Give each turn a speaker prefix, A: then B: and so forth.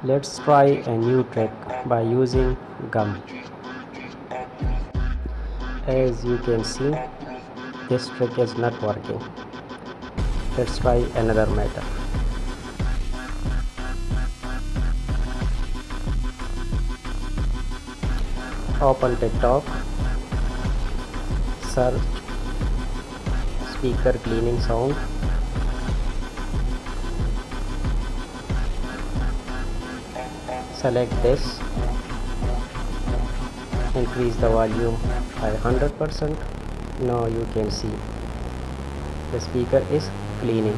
A: Let's try a new trick by using gum. As you can see, this trick is not working. Let's try another method. Open TikTok, search speaker cleaning sound. Select this, increase the volume by 100%. Now you can see the speaker is cleaning.